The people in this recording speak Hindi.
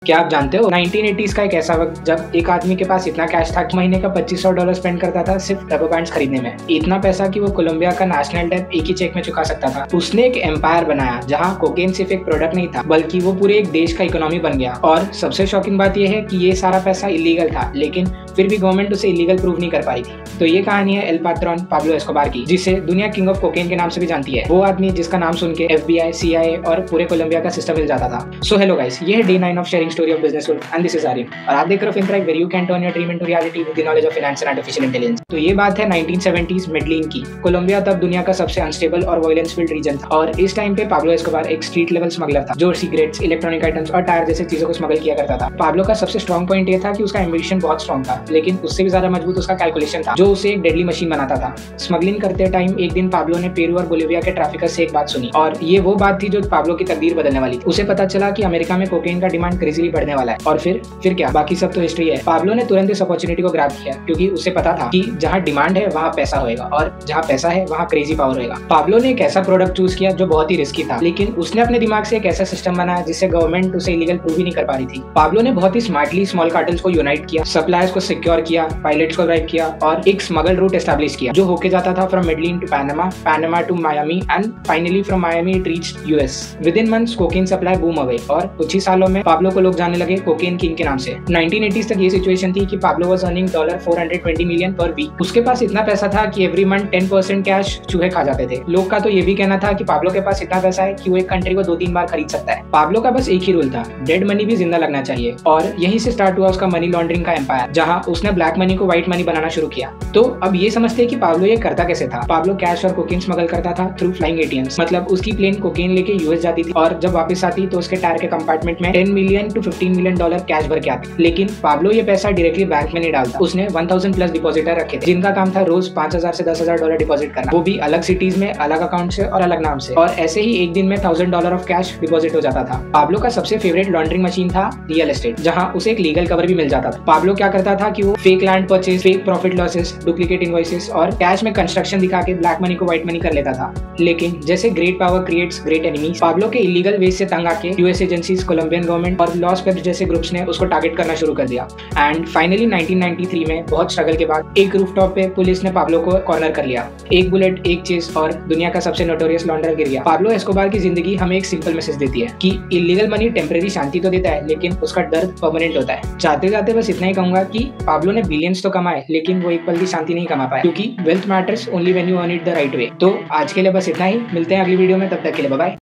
क्या आप जानते हो 1980s का एक ऐसा वक्त जब एक आदमी के पास इतना कैश था कि महीने का $2500 स्पेंड करता था सिर्फ रबर बैंड्स खरीदने में। इतना पैसा कि वो कोलंबिया का नेशनल डेट एक ही चेक में चुका सकता था। उसने एक एम्पायर बनाया जहां कोकेन सिर्फ एक प्रोडक्ट नहीं था बल्कि वो पूरे एक देश का इकोनॉमी बन गया। और सबसे शॉकिंग बात यह है कि ये सारा पैसा इलीगल था, लेकिन फिर भी गवर्नमेंट उसे इलीगल प्रूव नहीं कर पाई थी। तो ये कहानी है एल पात्रोन पाब्लो एस्कोबार की, जिसे दुनिया किंग ऑफ कोकेन के नाम से भी जानती है। वो आदमी जिसका नाम सुन के FBI, CIA और पूरे कोलंबिया का सिस्टम हिल जाता था। सो हेलो गाइस, ये है day 9 of sharing story of business and this is Aryan और आप देख रहे हो FinTrack where you can turn your dream into reality with the knowledge of finance and artificial intelligence। तो ये बात है 1970s मेडलिन की। कोलंबिया तब दुनिया का सबसे अनस्टेबल और वायलेंस फिल्ड रीजन था और इस टाइम पे पाब्लो एस्कोबार एक स्ट्रीट लेवल स्मगलर था जो सिगरेट्स, इलेक्ट्रॉनिक आइटम्स और टायर जैसे चीजों को स्मगल किया करता था। पाब्लो का सबसे स्ट्रॉन्ग पॉइंट ये था कि उसका एम्बिशन बहुत स्ट्रॉन्ग था, लेकिन उससे भी ज्यादा मजबूत उसका कैलकुलेशन था जो उसे एक डेडली मशीन बनाता था। स्मगलिंग करते टाइम एक दिन पाब्लो ने पेरू और बोलिविया के ट्रैफिकर से एक बात सुनी और ये वो बात थी जो पाब्लो की तकदीर बदलने वाली थी। उसे पता चला कि अमेरिका में कोकेन का डिमांड क्रेजीली बढ़ने वाला है और फिर क्या, बाकी सब तो हिस्ट्री है। पाब्लो ने तुरंत इस अपॉर्चुनिटी को ग्रैब किया क्योंकि उसे पता था कि जहाँ डिमांड है वहाँ पैसा होएगा और जहाँ पैसा है वहाँ क्रेजी पावर होएगा। पाब्लो ने एक ऐसा प्रोडक्ट चूज किया जो बहुत ही रिस्की था, लेकिन उसने अपने दिमाग से एक ऐसा सिस्टम बनाया जिससे गवर्नमेंट उसे इलीगल प्रूव ही नहीं कर पा रही थी। पाब्लो ने बहुत ही स्मार्टली स्मॉल कार्टेल्स को यूनाइट किया, सप्लायर्स को सिक्योर किया, पायलट्स को ड्राइव किया और एक स्मगल रूट एस्टैब्लिश किया जो होके जाता था from Medellin to Panama to Miami and finally from Miami it reached US। Within months cocaine supply boom हो गई और कुछ ही सालों में पाब्लो को लोग जानने लगे कोकेन किंग के नाम से। 1980s तक ये सिचुएशन थी कि Pablo was earning $420 million per week. उसके पास इतना पैसा था कि एवरी मंथ 10% कैश चूहे खा जाते थे। लोग का तो ये भी कहना था कि पाब्लो के पास इतना पैसा है कि वो एक कंट्री को 2-3 बार खरीद सकता है। पाब्लो का बस एक ही रूल था, डेड मनी भी जिंदा लगना चाहिए और यहीं से स्टार्ट हुआ उसका मनी लॉन्ड्रिंग का एम्पायर, जहां उसने ब्लैक मनी को व्हाइट मनी बनाना शुरू किया। तो अब ये समझते हैं कि पाब्लो ये करता कैसे था। पाब्लो कैश और कोकेन स्मगल करता था थ्रू फ्लाइंग ATMs, मतलब उसकी प्लेन कोकेन लेके US जाती थी और जब वापस आती तो उसके टायर के कंपार्टमेंट में $10 मिलियन to $15 मिलियन कैश भर के आती। लेकिन पाब्लो ये पैसा डायरेक्टली बैंक में नहीं डालता, उसने 1000 प्लस डिपॉजिटर रखे थे जिनका काम था रोज $5000 से $10,000 डिपॉजिट करना, वो भी अलग सिटीज में, अलग अकाउंट से और अलग नाम से। और ऐसे ही एक दिन में $1000 ऑफ कैश डिपॉजिट हो जाता था। पाब्लो का सबसे फेवरेट लॉन्ड्रिंग मशीन था रियल एस्टेट, जहां उसे एक लीगल कवर भी मिल जाता था। पाब्लो क्या करता था कि वो fake land purchase, fake profit losses, duplicate invoices और कैश में कंस्ट्रक्शन दिखा के ब्लैक मनी को व्हाइट मनी कर लेता था। लेकिन जैसे great power creates great enemies, Pablo के इलीगल वेज से तंग आके US एजेंसीज, कोलंबियन गवर्नमेंट और लॉस वेब जैसे ग्रुप्स ने उसको टारगेट करना शुरू कर दिया। एंड फाइनली 1993 में बहुत स्ट्रगल के बाद एक रूफटॉप पे पुलिस ने पाब्लो को कॉर्नर कर लिया। एक बुलेट, एक चेस और दुनिया का सबसे नोटोरियस लॉन्डर गिर गया। पाब्लो एस्कोबार की जिंदगी हमें एक सिंपल मैसेज देती है कि इलीगल मनी टेम्परेरी शांति तो देता है, लेकिन उसका दर्द परमानेंट होता है। जाते जाते बस इतना ही कहूंगा कि पाब्लो ने बिलियंस तो कमाए, लेकिन वो एक पल की शांति नहीं कमा पाए, क्योंकि wealth matters only when you earn it the right way. तो आज के लिए बस इतना ही, मिलते हैं अगली वीडियो में, तब तक के लिए बाय बाय।